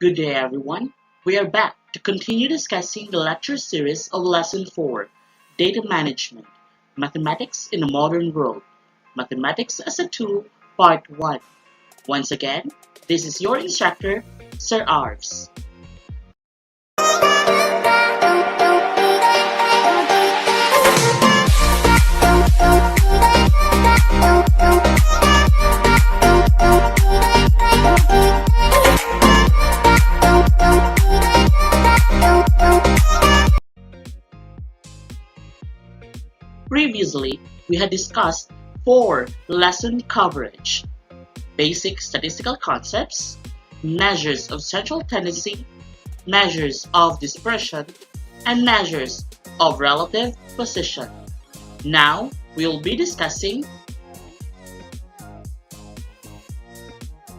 Good day, everyone. We are back to continue discussing the lecture series of Lesson 4, Data Management, Mathematics in a Modern World, Mathematics as a Tool, Part 1. Once again, this is your instructor, Sir Arvs. Previously, we had discussed 4 lesson coverage: basic statistical concepts, measures of central tendency, measures of dispersion, and measures of relative position. Now, we'll be discussing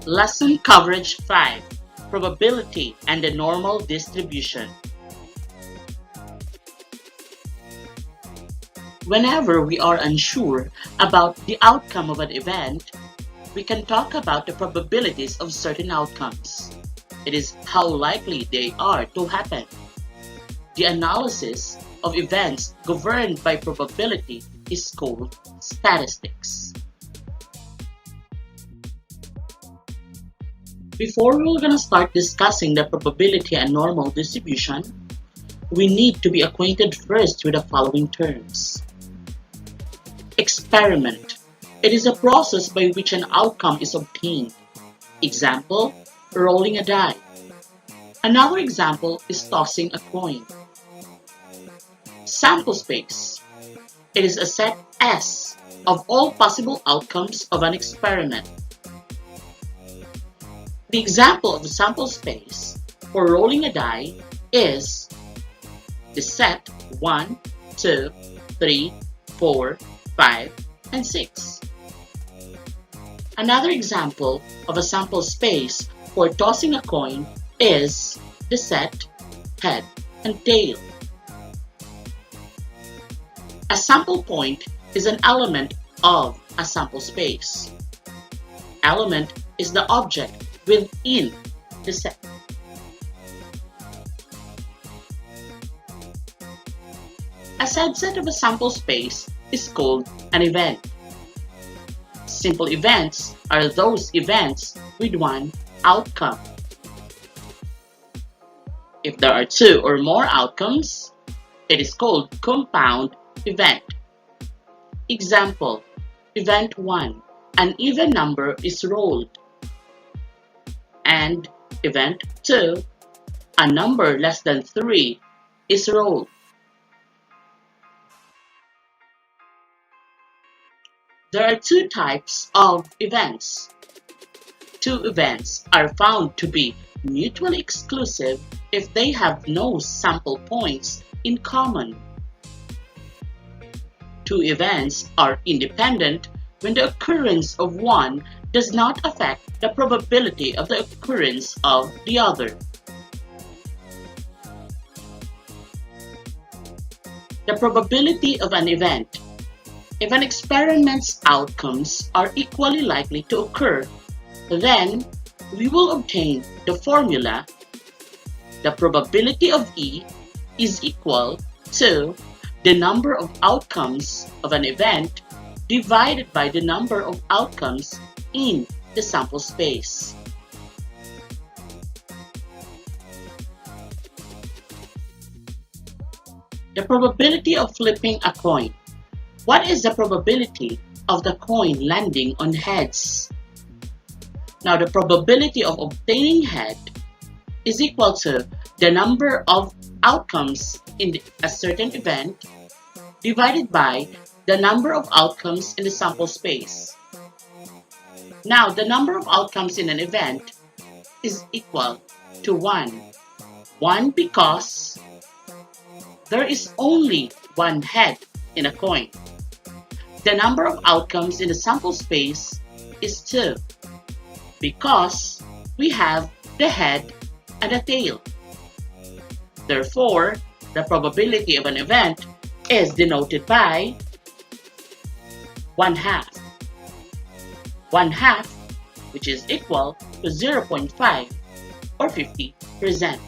lesson coverage 5, probability and the normal distribution. Whenever we are unsure about the outcome of an event, we can talk about the probabilities of certain outcomes. It is how likely they are to happen. The analysis of events governed by probability is called statistics. Before we're going to start discussing the probability and normal distribution, we need to be acquainted first with the following terms. Experiment. It is a process by which an outcome is obtained. Example, rolling a die. Another example is tossing a coin. Sample space. It is a set S of all possible outcomes of an experiment. The example of the sample space for rolling a die is the set 1, 2, 3, 4, 5, and 6. Another example of a sample space for tossing a coin is the set head and tail. A sample point is an element of a sample space. Element is the object within the set. A subset of a sample space is called an event. Simple events are those events with one outcome. If there are 2 or more outcomes, it is called compound event. Example, event 1, an even number is rolled. And event 2, a number less than 3 is rolled. There are 2 types of events. 2 events are found to be mutually exclusive if they have no sample points in common. 2 events are independent when the occurrence of one does not affect the probability of the occurrence of the other. The probability of an event. If an experiment's outcomes are equally likely to occur, then we will obtain the formula: the probability of E is equal to the number of outcomes of an event divided by the number of outcomes in the sample space. The probability of flipping a coin. What is the probability of the coin landing on heads? Now, the probability of obtaining head is equal to the number of outcomes in a certain event divided by the number of outcomes in the sample space. Now, the number of outcomes in an event is equal to 1. 1 because there is only one head in a coin. The number of outcomes in the sample space is 2 because we have the head and the tail. Therefore, the probability of an event is denoted by 1/2. 1/2, which is equal to 0.5, or 50%.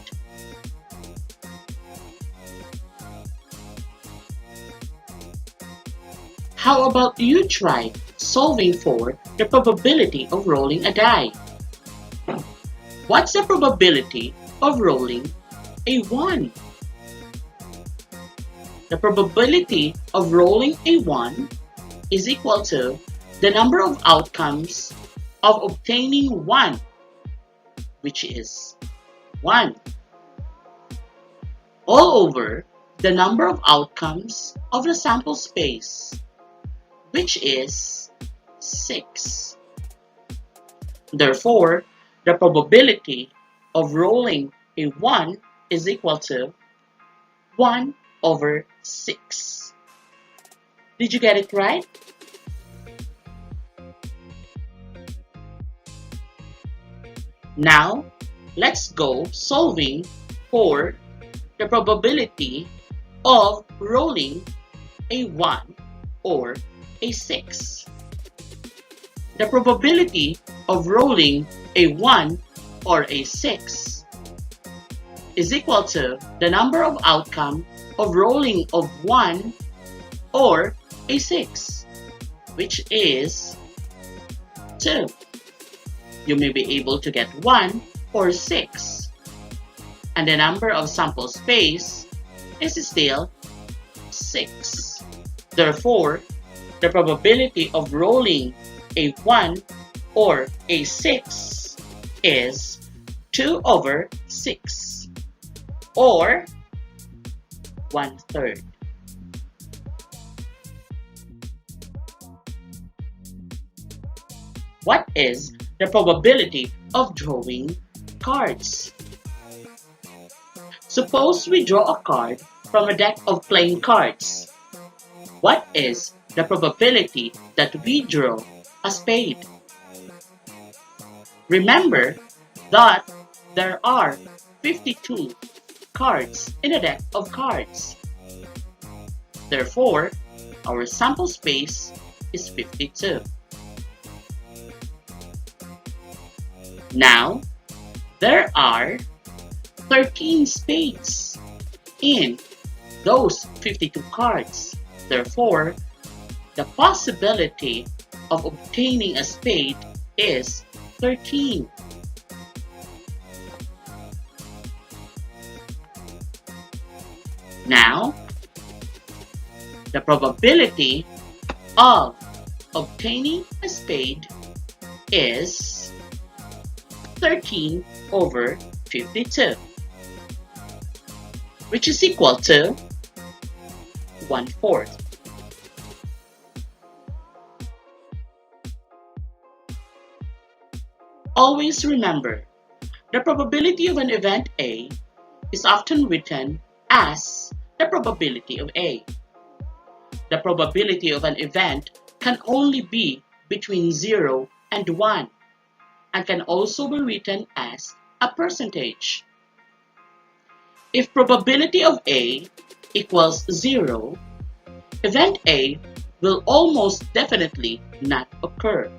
How about you try solving for the probability of rolling a die? What's the probability of rolling a 1? The probability of rolling a 1 is equal to the number of outcomes of obtaining 1, which is 1, all over the number of outcomes of the sample space, which is 6. Therefore, the probability of rolling a 1 is equal to 1 over 6. Did you get it right? Now, let's go solving for the probability of rolling a 1 or a 6. The probability of rolling a 1 or a 6 is equal to the number of outcome of rolling of 1 or a 6, which is 2. You may be able to get 1 or 6, and the number of sample space is still 6. Therefore, the probability of rolling a 1 or a 6 is 2 over 6, or 1/3. What is the probability of drawing cards? Suppose we draw a card from a deck of playing cards. What is the probability that we draw a spade? Remember that there are 52 cards in a deck of cards. Therefore, our sample space is 52. Now, there are 13 spades in those 52 cards. Therefore, the possibility of obtaining a spade is 13. Now, the probability of obtaining a spade is 13 over 52, which is equal to 1/4. Always remember, the probability of an event A is often written as the probability of A. The probability of an event can only be between 0 and 1 and can also be written as a percentage. If probability of A equals 0, event A will almost definitely not occur.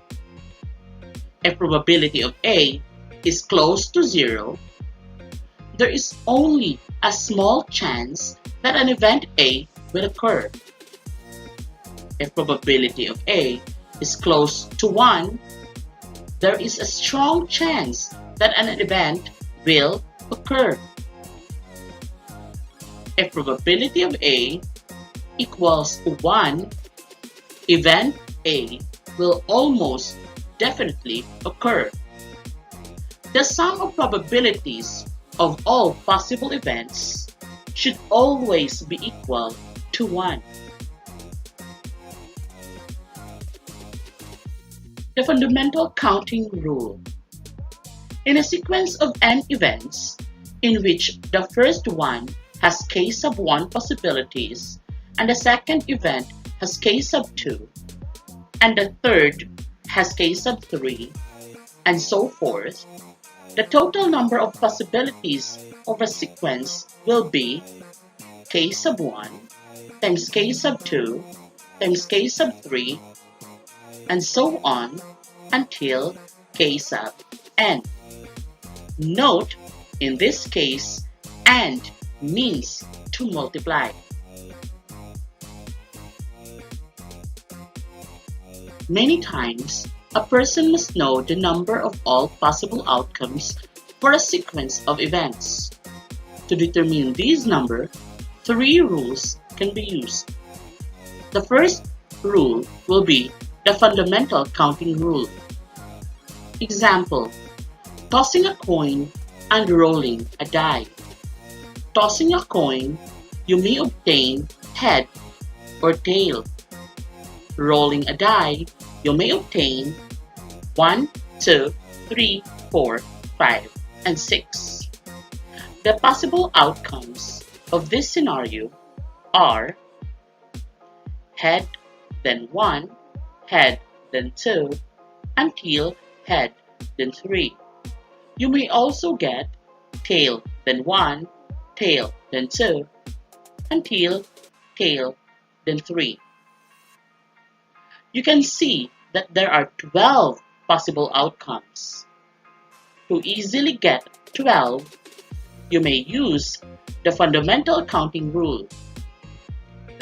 If probability of A is close to 0, there is only a small chance that an event A will occur. If probability of A is close to 1, there is a strong chance that an event will occur. If probability of A equals 1, event A will almost definitely occur. The sum of probabilities of all possible events should always be equal to 1. The fundamental counting rule. In a sequence of n events in which the first one has k sub 1 possibilities and the second event has k sub 2 and the third has k sub 3 and so forth, the total number of possibilities of a sequence will be k sub 1 times k sub 2 times k sub 3 and so on until k sub n. Note In this case, "and" means to multiply. Many times, a person must know the number of all possible outcomes for a sequence of events. To determine these number, three rules can be used. The first rule will be the fundamental counting rule. Example: tossing a coin and rolling a die. Tossing a coin, you may obtain head or tail. Rolling a die, you may obtain 1, 2, 3, 4, 5, and 6. The possible outcomes of this scenario are head, then 1, head, then 2, and tail, head, then 3. You may also get tail, then 1, tail, then 2, and tail, tail, then 3. You can see that there are 12 possible outcomes. To easily get 12, you may use the fundamental counting rule.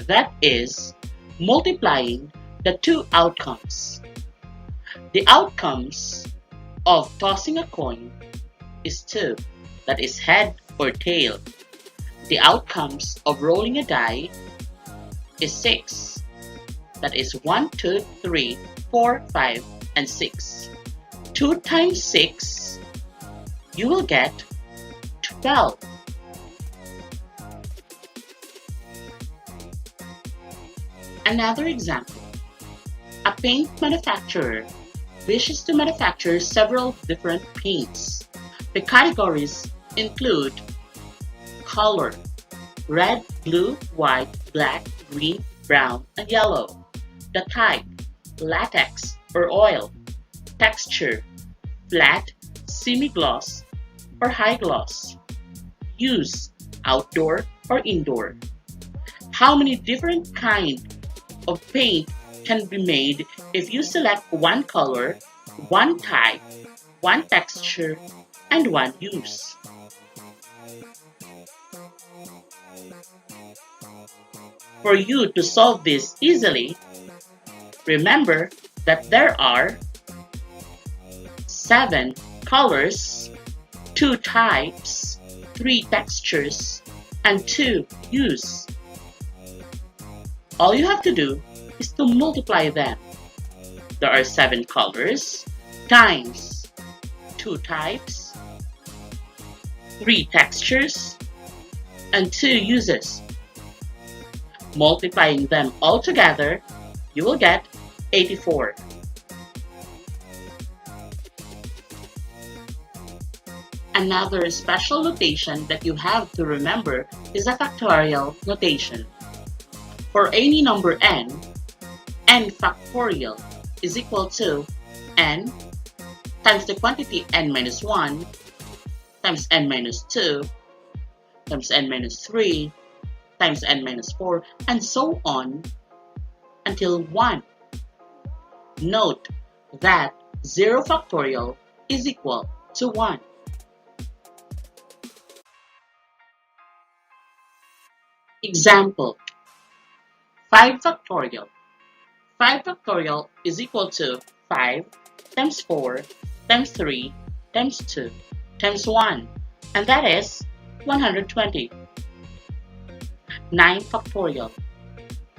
That is, multiplying the two outcomes. The outcomes of tossing a coin is 2, that is head or tail. The outcomes of rolling a die is 6. That is 1, 2, 3, 4, 5, and 6. 2 times 6, you will get 12. Another example. A paint manufacturer wishes to manufacture several different paints. The categories include color: red, blue, white, black, green, brown, and yellow. The type: latex or oil. Texture: flat, semi-gloss, or high gloss. Use: outdoor or indoor. How many different kinds of paint can be made if you select one color, one type, one texture, and one use? For you to solve this easily, remember that there are 7 colors, 2 types, 3 textures, and 2 hues. All you have to do is to multiply them. There are 7 colors times 2 types, 3 textures, and 2 uses. Multiplying them all together, you will get 84. Another special notation that you have to remember is a factorial notation. For any number n factorial is equal to n times the quantity n minus 1 times n minus 2 times n minus 3 times n minus 4, and so on until 1. Note that 0 factorial is equal to 1. Example: 5 factorial. 5 factorial is equal to 5 times 4 times 3 times 2 times 1, and that is 120. 9 factorial.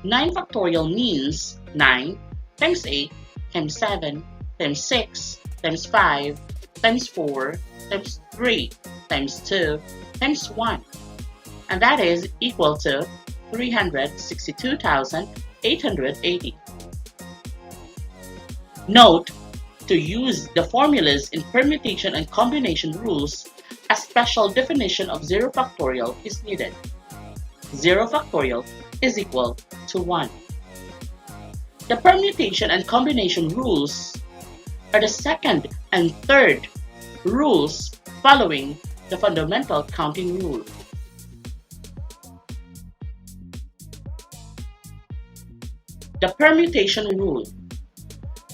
9 factorial means 9 times 8 times 7 times 6 times 5 times 4 times 3 times 2 times 1, and that is equal to 362,880. Note, to use the formulas in permutation and combination rules, a special definition of 0 factorial is needed. 0 factorial is equal to 1. The permutation and combination rules are the second and third rules following the fundamental counting rule. The permutation rule.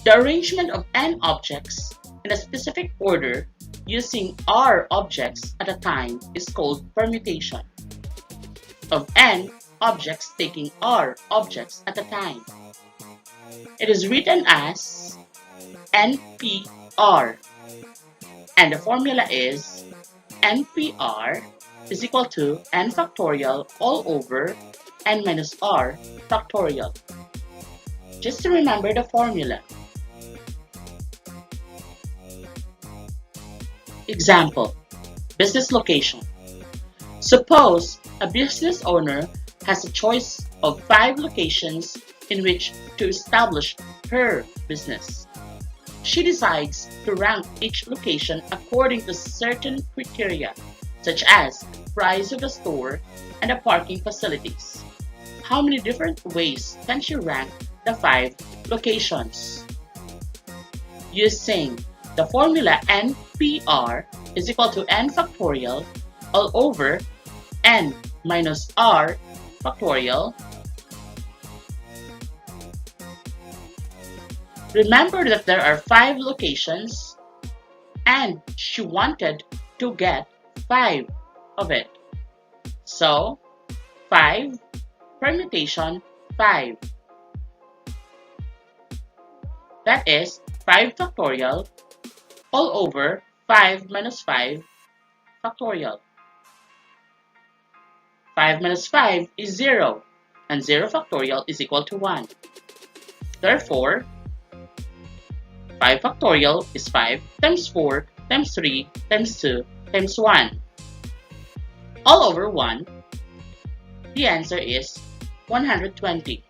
The arrangement of n objects in a specific order using R objects at a time is called permutation of N objects taking R objects at a time. It is written as NPR, and the formula is NPR is equal to N factorial all over N minus R factorial. Just to remember the formula. Example, business location. Suppose a business owner has a choice of 5 locations in which to establish her business. She decides to rank each location according to certain criteria, such as price of the store and the parking facilities. How many different ways can she rank the 5 locations? Using the formula NPR is equal to N factorial all over N minus R factorial. Remember that there are 5 locations and she wanted to get 5 of it. So 5 permutation 5. That is 5 factorial all over 5 minus 5 factorial. 5 minus 5 is 0, and 0 factorial is equal to 1. Therefore, 5 factorial is 5 times 4 times 3 times 2 times 1. All over 1, the answer is 120.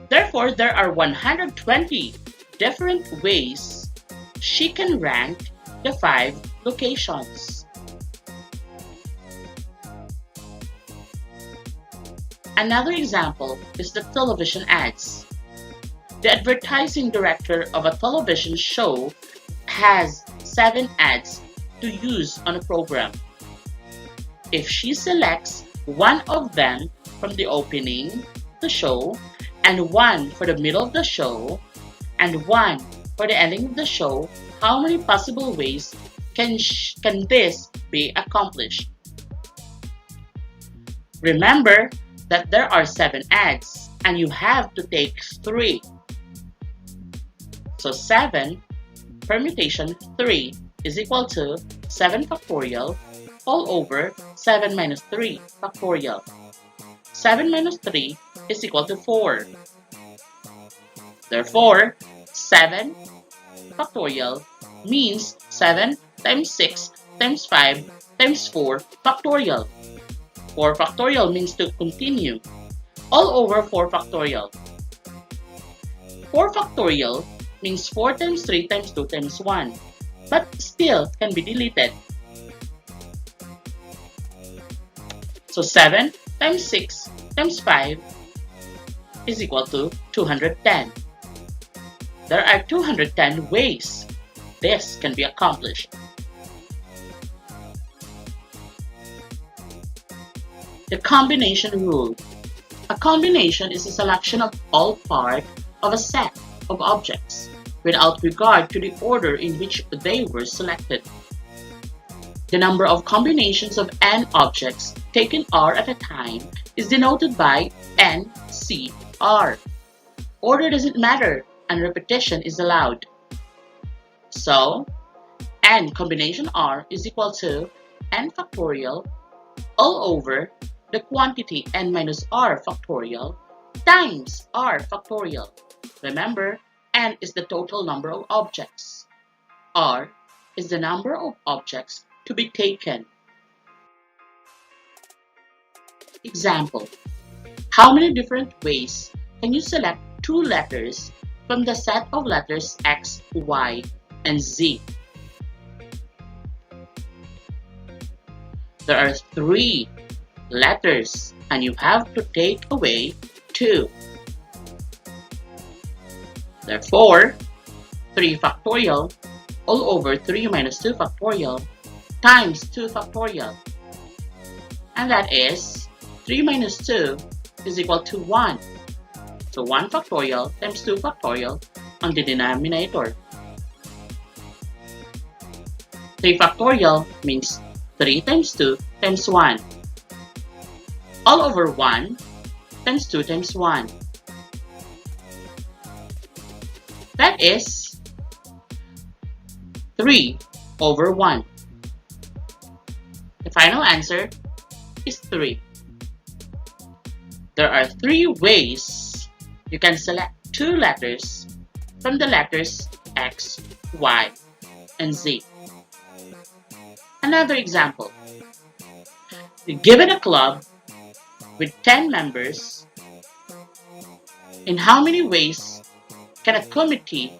Therefore, there are 120 different ways she can rank the 5 locations. Another example is the television ads. The advertising director of a television show has 7 ads to use on a program. If she selects one of them from the opening, the show, and one for the middle of the show, and one for the ending of the show, how many possible ways can this be accomplished? Remember that there are 7 ads and you have to take 3. So 7 permutation 3 is equal to 7 factorial all over 7 minus 3 factorial. 7 minus 3 is equal to 4. Therefore, 7 factorial means 7 times 6 times 5 times 4 factorial. 4 factorial means to continue. All over 4 factorial. 4 factorial means 4 times 3 times 2 times 1, but still can be deleted. So 7 times 6 times 5 is equal to 210. There are 210 ways this can be accomplished. The combination rule. A combination is a selection of all parts of a set of objects without regard to the order in which they were selected. The number of combinations of n objects taken R at a time is denoted by NCR. Order doesn't matter and repetition is allowed. So, n combination R is equal to n factorial all over the quantity n minus R factorial times R factorial. Remember, n is the total number of objects. R is the number of objects to be taken. Example, how many different ways can you select 2 letters from the set of letters X, Y, and Z? There are 3 letters and you have to take away 2. Therefore, 3 factorial all over 3 minus 2 factorial times 2 factorial. And that is 3 minus 2 is equal to 1. So 1 factorial times 2 factorial on the denominator. 3 factorial means 3 times 2 times 1. All over 1 times 2 times 1. That is 3 over 1. The final answer is 3. There are 3 ways you can select 2 letters from the letters X, Y, and Z. Another example. Given a club with 10 members, in how many ways can a committee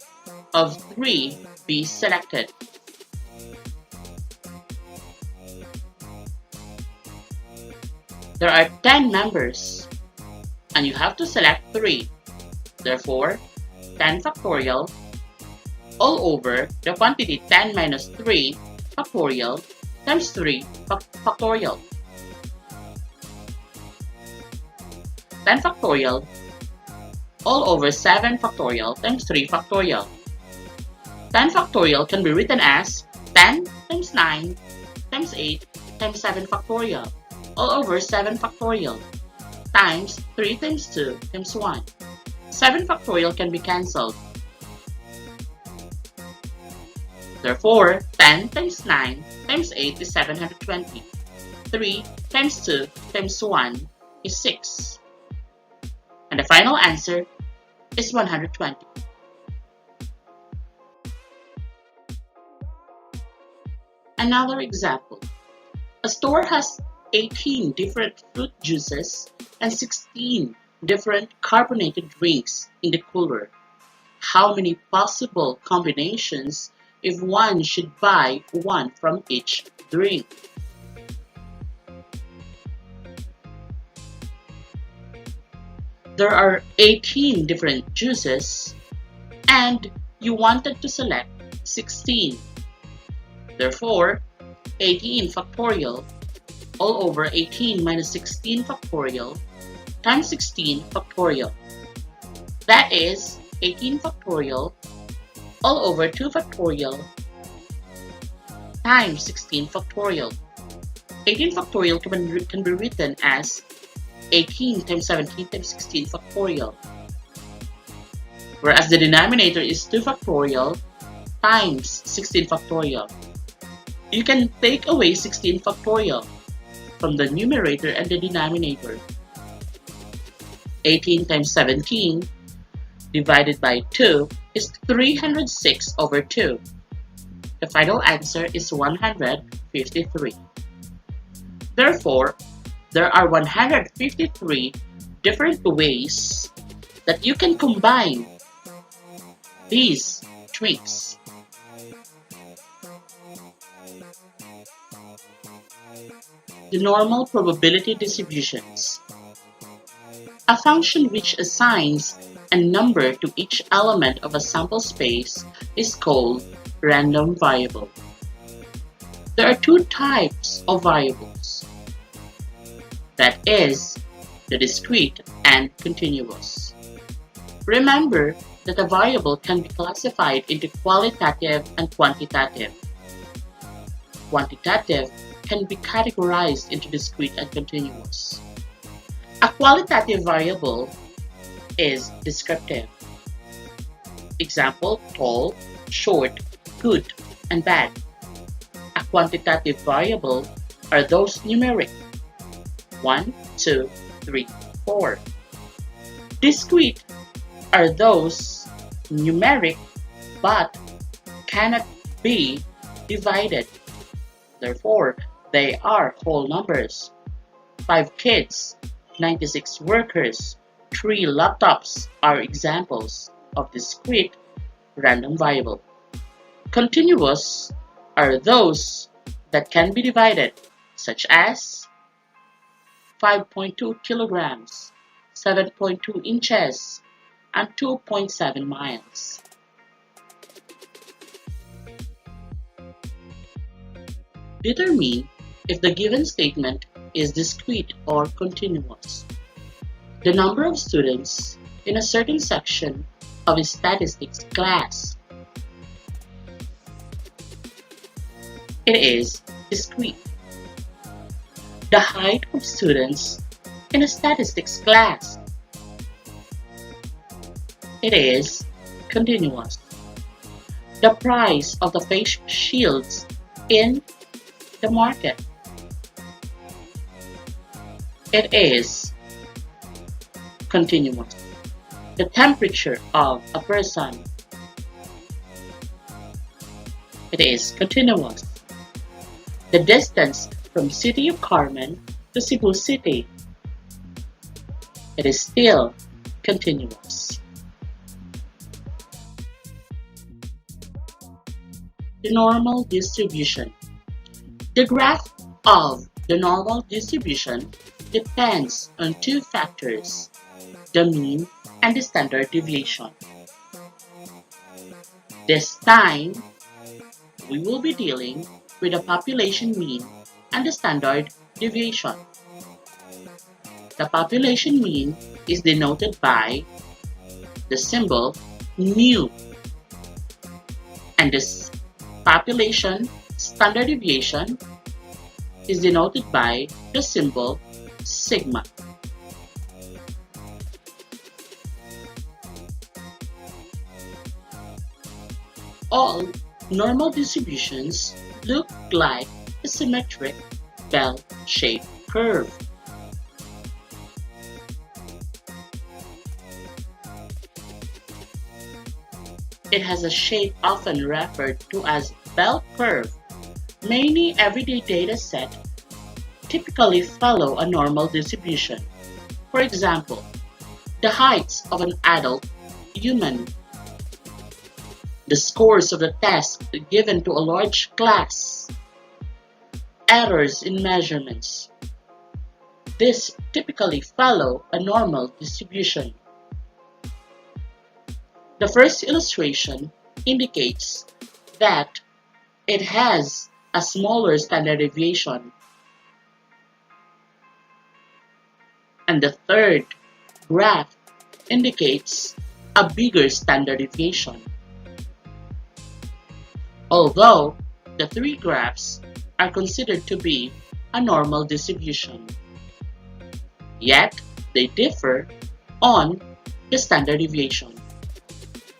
of 3 be selected? There are 10 members, and you have to select 3. Therefore, 10 factorial all over the quantity 10 minus 3 factorial times 3 factorial. 10 factorial all over 7 factorial times 3 factorial. 10 factorial can be written as 10 times 9 times 8 times 7 factorial all over 7 factorial times 3 times 2 times 1. 7 factorial can be cancelled. Therefore, 10 times 9 times 8 is 720. 3 times 2 times 1 is 6. And the final answer is 120. Another example. A store has 18 different fruit juices and 16 different carbonated drinks in the cooler. How many possible combinations if one should buy one from each drink? There are 18 different juices and you wanted to select 16. Therefore, 18 factorial all over 18 minus 16 factorial times 16 factorial. That is 18 factorial all over 2 factorial times 16 factorial. 18 factorial can be written as 18 times 17 times 16 factorial, whereas the denominator is 2 factorial times 16 factorial. You can take away 16 factorial from the numerator and the denominator. 18 times 17 divided by 2 is 306 over 2. The final answer is 153. Therefore, there are 153 different ways that you can combine these drinks. The normal probability distributions. A function which assigns a number to each element of a sample space is called random variable. There are 2 types of variables. That is, the discrete and continuous. Remember that a variable can be classified into qualitative and quantitative. Quantitative can be categorized into discrete and continuous. A qualitative variable is descriptive. Example, tall, short, good, and bad. A quantitative variable are those numeric. 1, 2, 3, 4. Discrete are those numeric but cannot be divided. Therefore, they are whole numbers. 5 kids, 96 workers, 3 laptops are examples of discrete random variable. Continuous are those that can be divided, such as 5.2 kilograms, 7.2 inches, and 2.7 miles. Determine if the given statement is discrete or continuous. The number of students in a certain section of a statistics class. It is discrete. The height of students in a statistics class. It is continuous. The price of the face shields in the market. It is continuous. The temperature of a person. It is continuous. The distance from City of Carmen to Cebu City. It is still continuous. The normal distribution. The graph of the normal distribution depends on two factors, the mean and the standard deviation. This time, we will be dealing with the population mean and the standard deviation. The population mean is denoted by the symbol mu, and this population standard deviation is denoted by the symbol sigma. All normal distributions look like a symmetric bell-shaped curve. It has a shape often referred to as bell curve. Many everyday data sets typically follow a normal distribution. For example, the heights of an adult human, the scores of the test given to a large class, errors in measurements. This typically follow a normal distribution. The first illustration indicates that it has a smaller standard deviation, and the third graph indicates a bigger standard deviation. Although the three graphs are considered to be a normal distribution, yet they differ on the standard deviation.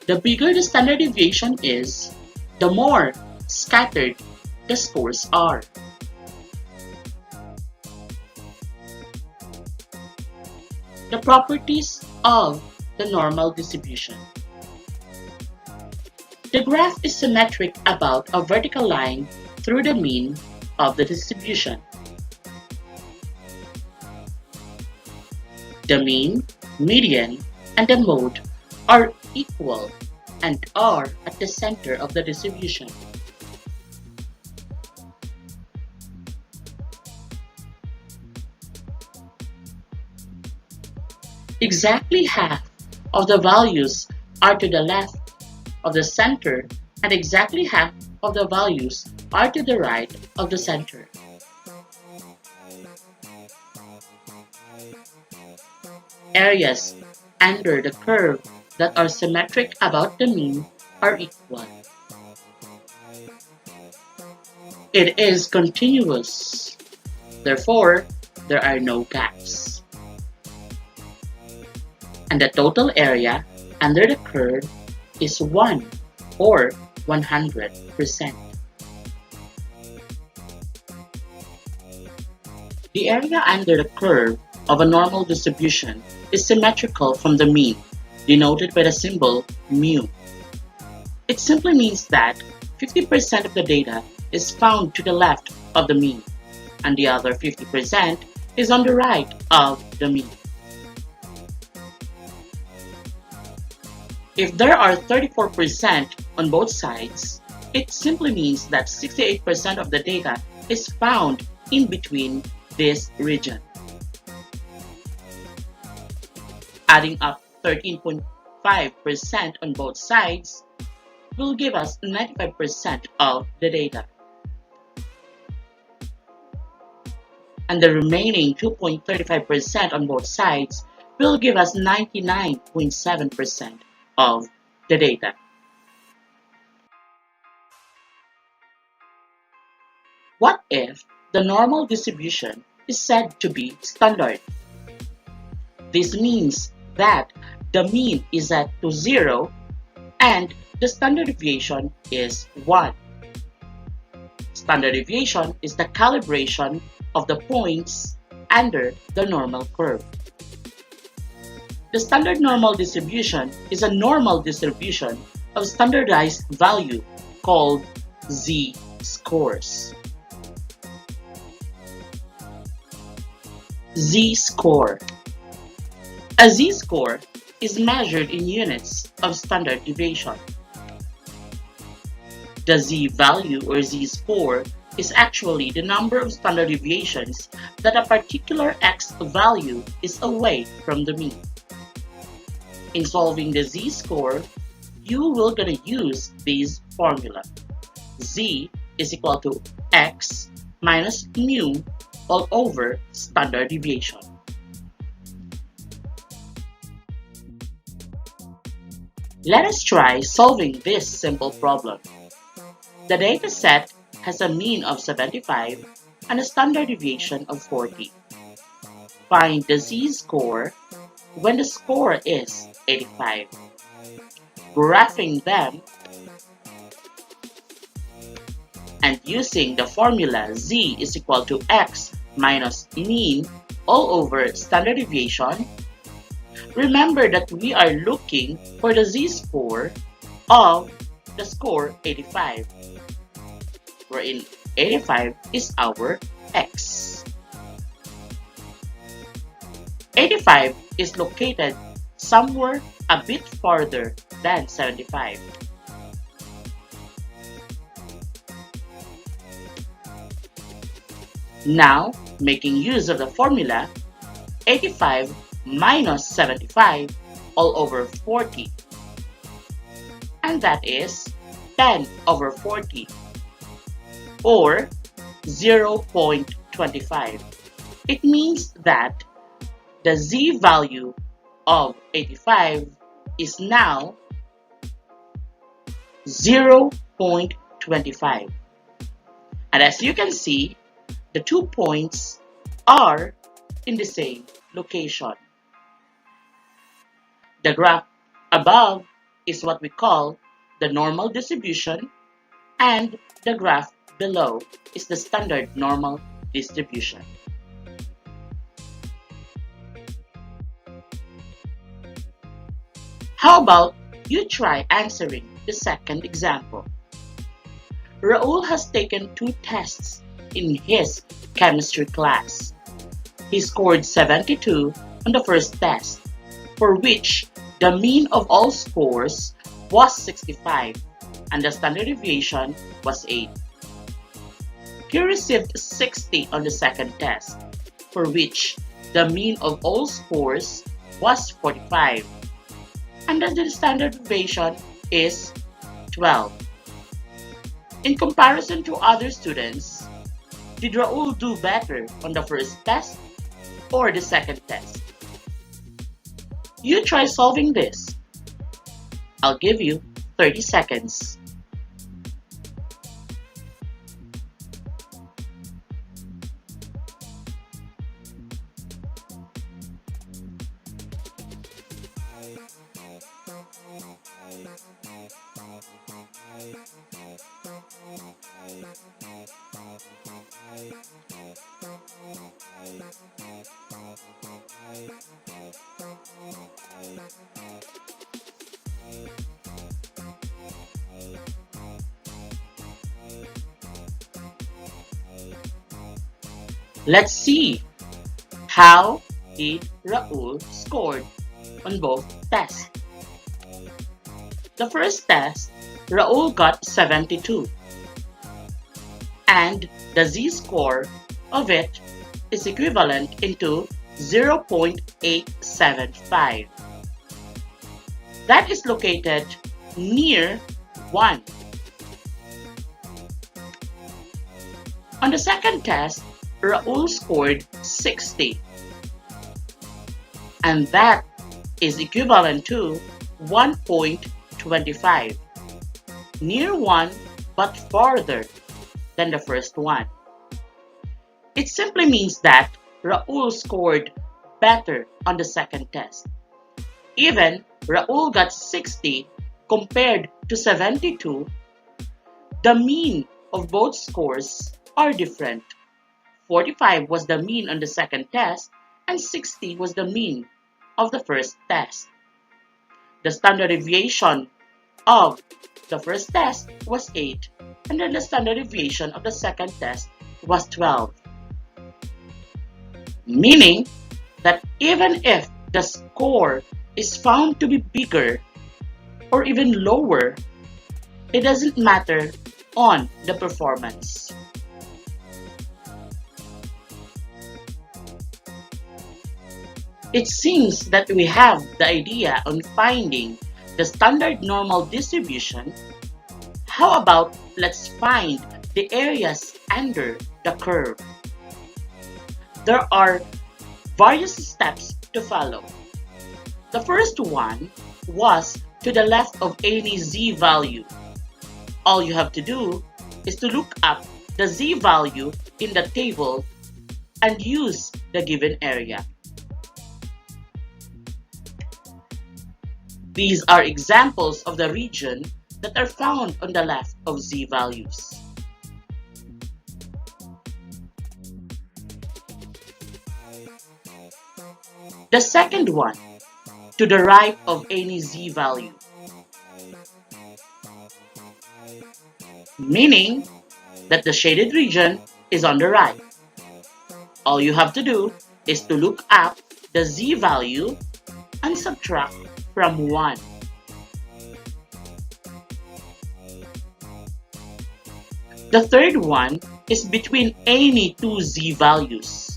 The bigger the standard deviation is, the more scattered the scores are. The properties of the normal distribution. The graph is symmetric about a vertical line through the mean of the distribution. The mean, median, and the mode are equal and are at the center of the distribution. Exactly half of the values are to the left of the center and exactly half of the values are to the right of the center. Areas under the curve that are symmetric about the mean are equal. It is continuous. Therefore, there are no gaps. And the total area under the curve is 1 or 100%. The area under the curve of a normal distribution is symmetrical from the mean, denoted by the symbol mu. It simply means that 50% of the data is found to the left of the mean, and the other 50% is on the right of the mean. If there are 34% on both sides, it simply means that 68% of the data is found in between this region. Adding up 13.5% on both sides will give us 95% of the data. And the remaining 2.35% on both sides will give us 99.7% of the data. What if the normal distribution is said to be standard? This means that the mean is at to 0 and the standard deviation is 1. Standard deviation is the calibration of the points under the normal curve. The standard normal distribution is a normal distribution of standardized value called z-scores. Z-score. A z-score is measured in units of standard deviation. The z-value or z-score is actually the number of standard deviations that a particular x value is away from the mean. In solving the z-score, you will gonna use this formula. Z is equal to x minus mu all over standard deviation. Let us try solving this simple problem. The data set has a mean of 75 and a standard deviation of 40. Find the z-score when the score is 85. Graphing them and using the formula z is equal to x minus mean all over standard deviation, remember that we are looking for the z-score of the score 85, wherein 85 is our x. 85 is located somewhere a bit farther than 75. Now, making use of the formula, 85 minus 75 all over 40. And that is 10 over 40, or 0.25. It means that the z-value of 85 is now 0.25. And as you can see, the 2 points are in the same location. The graph above is what we call the normal distribution, and the graph below is the standard normal distribution. How about you try answering the second example? Raul has taken 2 tests in his chemistry class. He scored 72 on the first test, for which the mean of all scores was 65 and the standard deviation was 8. He received 60 on the second test, for which the mean of all scores was 45 and the standard deviation is 12. In comparison to other students, did Raul do better on the first test or the second test? You try solving this. I'll give you 30 seconds. Let's see how did Raul scored on both tests. The first test, Raul got 72, and the z-score of it is equivalent into 0.875. That is located near 1. On the second test, Raul scored 60, and that is equivalent to 1.25, near 1 but farther than the first one. It simply means that Raul scored better on the second test. Even Raul got 60 compared to 72, the mean of both scores are different. 45 was the mean on the second test and 60 was the mean of the first test. The standard deviation of the first test was 8 and then the standard deviation of the second test was 12. Meaning that even if the score is found to be bigger or even lower, it doesn't matter on the performance. It seems that we have the idea on finding the standard normal distribution. How about let's find the areas under the curve? There are various steps to follow. The first one was to the left of any z value. All you have to do is to look up the z value in the table and use the given area. These are examples of the region that are found on the left of z values. The second one, to the right of any z value. Meaning that the shaded region is on the right. All you have to do is to look up the z value and subtract from 1. The third one is between any two z values.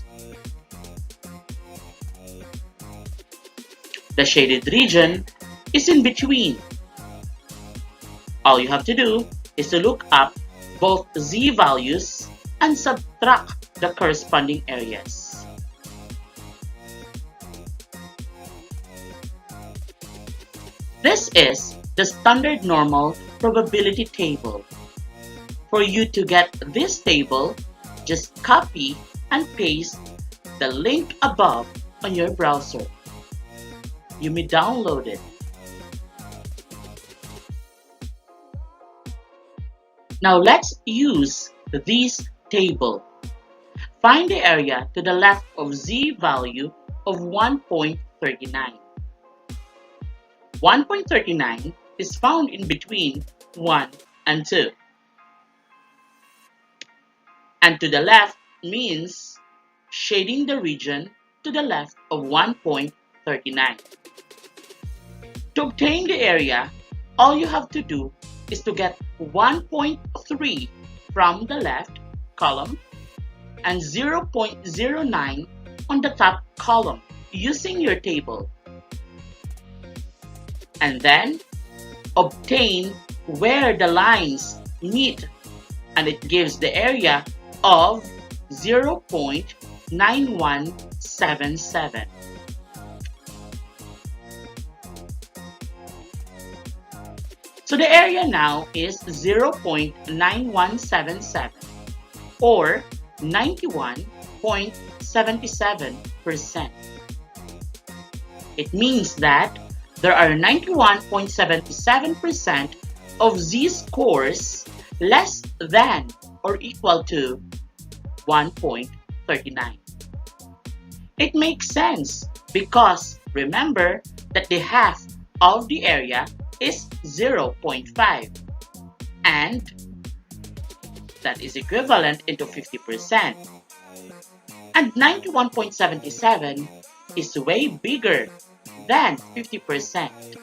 The shaded region is in between. All you have to do is to look up both z values and subtract the corresponding areas. This is the standard normal probability table. For you to get this table, just copy and paste the link above on your browser. You may download it. Now let's use this table. Find the area to the left of z value of 1.39. 1.39 is found in between 1 and 2. And to the left means shading the region to the left of 1.39. To obtain the area, all you have to do is to get 1.3 from the left column and 0.09 on the top column using your table. And then obtain where the lines meet, and it gives the area of 0.9177. So the area now is 0.9177 or 91.77%. It means that there are 91.77% of z-scores less than or equal to 1.39. It makes sense because remember that the half of the area is 0.5 and that is equivalent into 50%. And 91.77 is way bigger than 50%.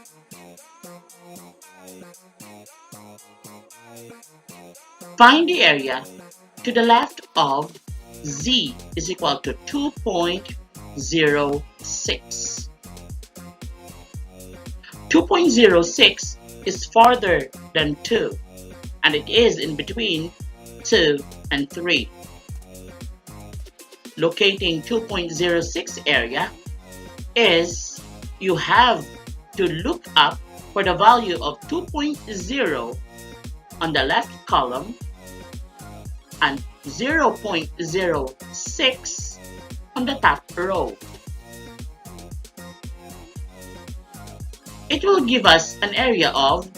Find the area to the left of z is equal to 2.06. 2.06 is farther than 2 and it is in between 2 and 3. Locating 2.06 area is you have to look up for the value of 2.0 on the left column and 0.06 on the top row. It will give us an area of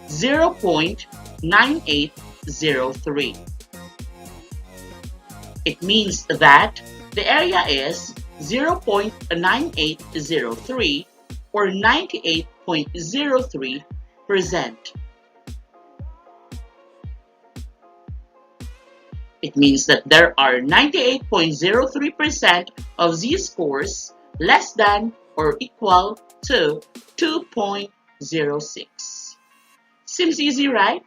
0.9803. It means that the area is 0.9803 or 98.03%. It means that there are 98.03% of z-scores less than or equal to 2.06. Seems easy, right?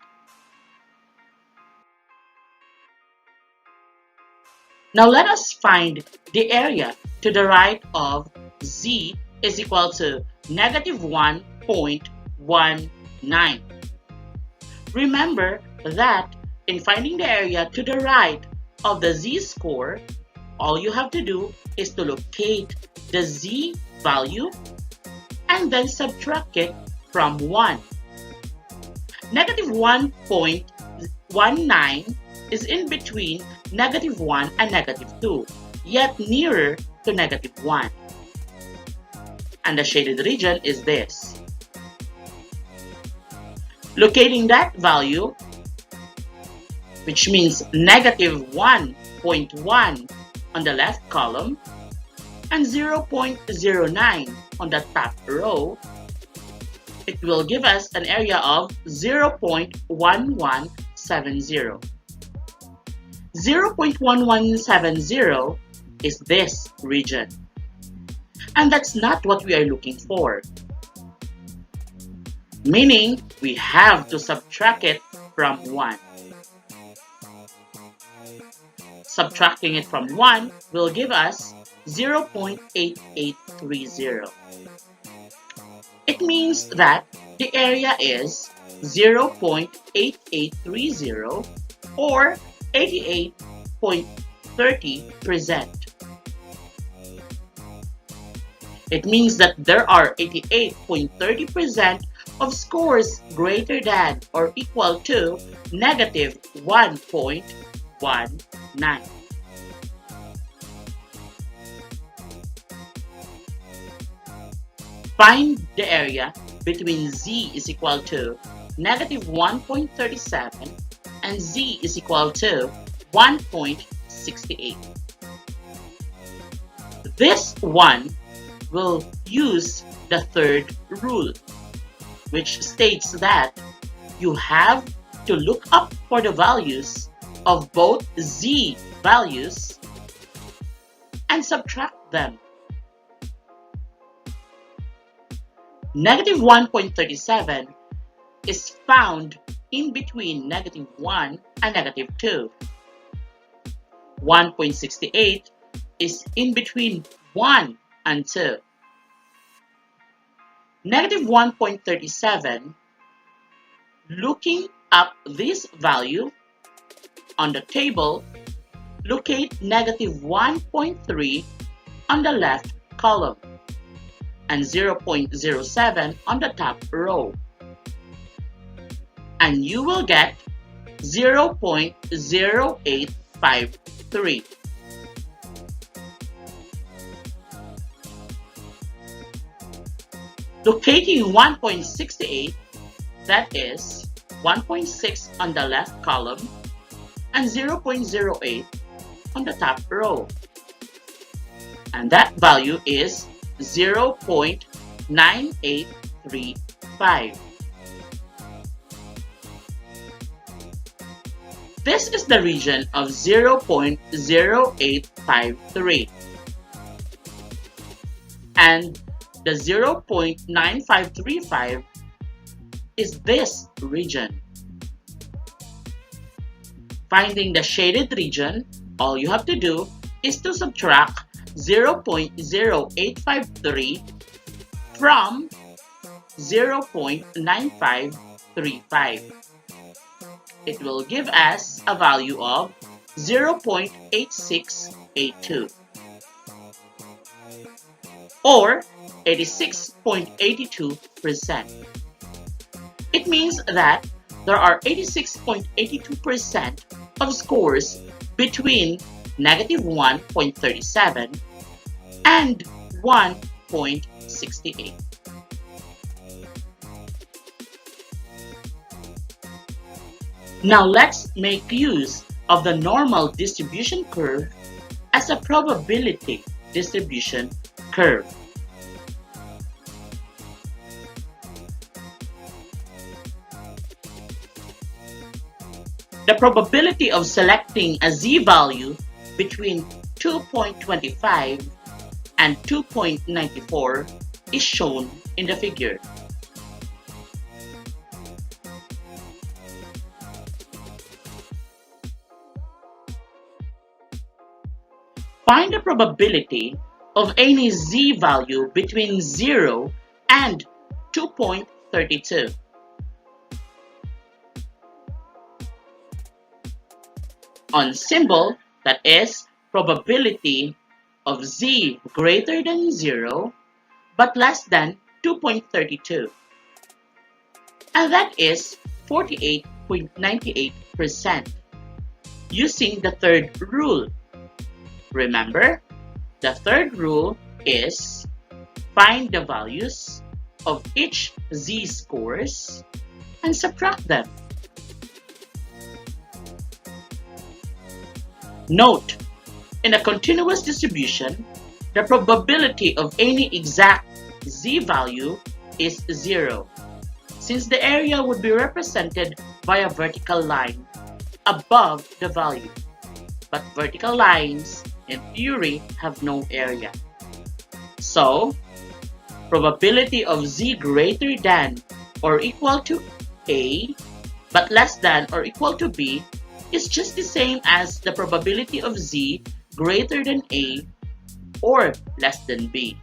Now let us find the area to the right of z is equal to negative 1.19. Remember that in finding the area to the right of the z-score, all you have to do is to locate the z value and then subtract it from 1. Negative 1.19 is in between negative 1 and negative 2, yet nearer to negative 1. And the shaded region is this. Locating that value, which means negative 1.1 on the left column and 0.09 on the top row, it will give us an area of 0.1170. 0.1170 is this region. And that's not what we are looking for. Meaning, we have to subtract it from 1. Subtracting it from 1 will give us 0.8830. It means that the area is 0.8830 or 88.30%. It means that there are 88.30% of scores greater than or equal to negative 1.19. Find the area between z is equal to negative 1.37 and z is equal to 1.68. This one will use the third rule, which states that you have to look up for the values of both z values and subtract them. Negative 1.37 is found in between negative 1 and negative 2. 1.68 is in between 1 and 2. Negative 1.37, looking up this value on the table, locate negative 1.3 on the left column and 0.07 on the top row. And you will get 0.0853. Locating 1.68, that is 1.6 on the left column and 0.08 on the top row. And that value is 0.9835. This is the region of 0.0853. And the 0.9535 is this region. Finding the shaded region, all you have to do is to subtract 0.0853 from 0.9535. It will give us a value of 0.8682 or 86.82%. It means that there are 86.82% of scores between -1.37 and 1.68. Now let's make use of the normal distribution curve as a probability distribution curve. The probability of selecting a z-value between 2.25 and 2.94 is shown in the figure. Find the probability of any z-value between 0 and 2.32. On symbol, that is probability of z greater than 0 but less than 2.32. And that is 48.98% using the third rule. Remember, the third rule is find the values of each z-scores and subtract them. Note, in a continuous distribution, the probability of any exact z-value is 0, since the area would be represented by a vertical line above the value. But vertical lines, in theory, have no area. So, probability of z greater than or equal to A, but less than or equal to B is just the same as the probability of z greater than A or less than B.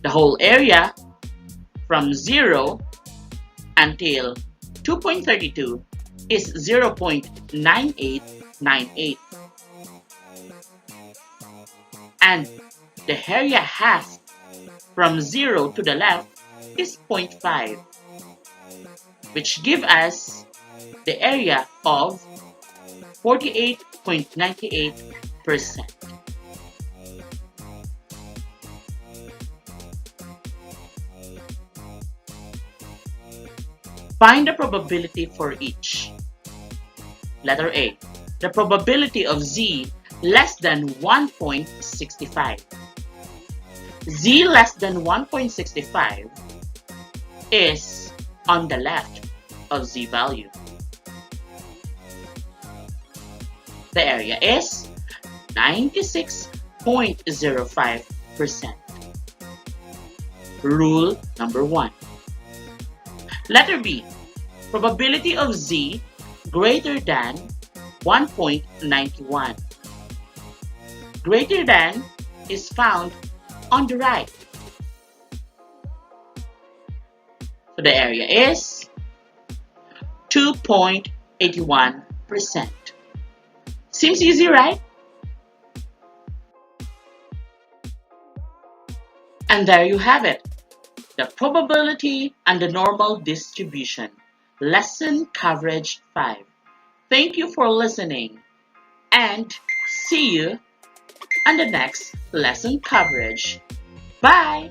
The whole area from 0 until 2.32 is 0.9898. And the area half from 0 to the left is 0.5, which give us the area of 48.98%. Find the probability for each. Letter A. The probability of z less than 1.65. Z less than 1.65 is on the left of z value. The area is 96.05%. Rule number 1. Letter B. Probability of z greater than 1.91. Greater than is found on the right. So the area is 2.81%. Seems easy, right? And there you have it. The probability and the normal distribution. Lesson coverage 5. Thank you for listening and see you on the next lesson coverage. Bye!